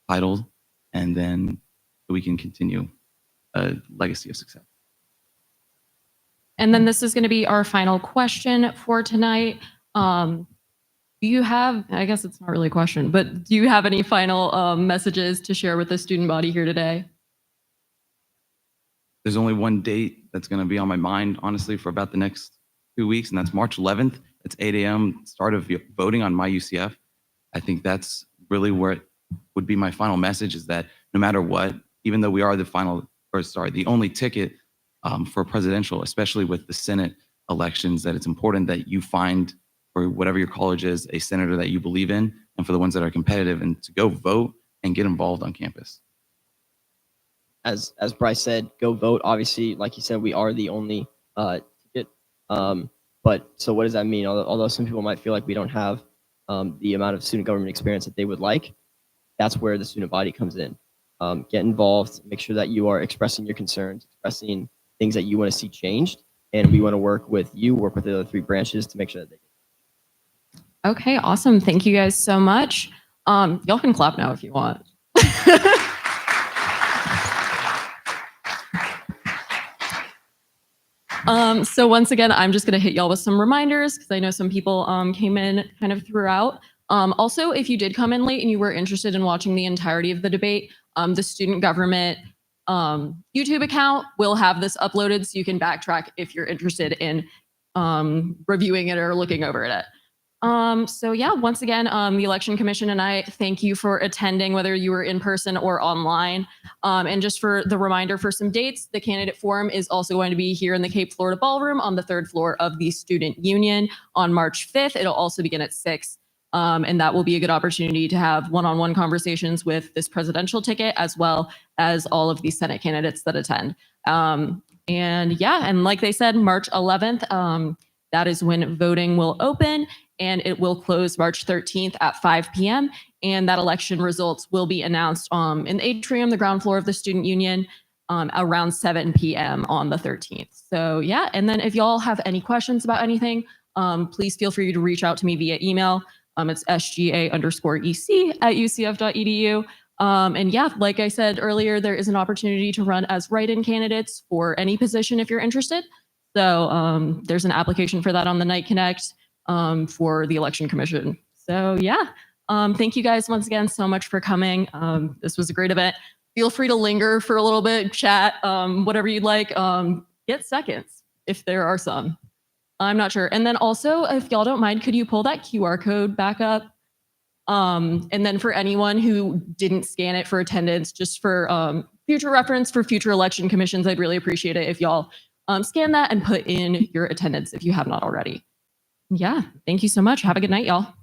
title, and then we can continue a legacy of success. And then this is going to be our final question for tonight. Do you have, I guess it's not really a question, but do you have any final messages to share with the student body here today? There's only one date that's going to be on my mind, honestly, for about the next 2 weeks, and that's March 11th. It's 8 a.m. start of voting on My UCF. I think that's really where it would be my final message, is that no matter what, even though we are the only ticket for presidential, especially with the Senate elections, that it's important that you find, for whatever your college is, a senator that you believe in, and for the ones that are competitive, and to go vote and get involved on campus. As Bryce said, go vote. Obviously, like you said, we are the only ticket. But so what does that mean? Although some people might feel like we don't have the amount of student government experience that they would like, that's where the student body comes in. Get involved, make sure that you are expressing your concerns, expressing things that you want to see changed. And we want to work with the other 3 branches to make sure that they get. Okay, awesome. Thank you guys so much. Y'all can clap now if you want. So once again, I'm just going to hit y'all with some reminders because I know some people came in kind of throughout. Also, if you did come in late and you were interested in watching the entirety of the debate, the student government YouTube account will have this uploaded so you can backtrack if you're interested in reviewing it or looking over it. So yeah, once again, the Election Commission and I thank you for attending, whether you were in person or online. And just for the reminder for some dates, the candidate forum is also going to be here in the Cape Florida Ballroom on the 3rd floor of the Student Union on March 5th. It'll also begin at 6. And that will be a good opportunity to have one-on-one conversations with this presidential ticket, as well as all of the Senate candidates that attend. And yeah, and like they said, March 11th, that is when voting will open, and it will close March 13th at 5 p.m. And that election results will be announced in the atrium, the ground floor of the Student Union, around 7 p.m. on the 13th. So yeah, and then if y'all have any questions about anything, please feel free to reach out to me via email. It's sga_ec@ucf.edu. And yeah, like I said earlier, there is an opportunity to run as write-in candidates for any position if you're interested. So there's an application for that on the Night Connect for the Election Commission. So yeah, thank you guys once again so much for coming. This was a great event. Feel free to linger for a little bit, chat, whatever you'd like. Get seconds if there are some. I'm not sure. And then also, if y'all don't mind, could you pull that QR code back up? And then for anyone who didn't scan it for attendance, just for future reference for future election commissions, I'd really appreciate it if y'all scan that and put in your attendance if you have not already. Yeah, thank you so much. Have a good night, y'all.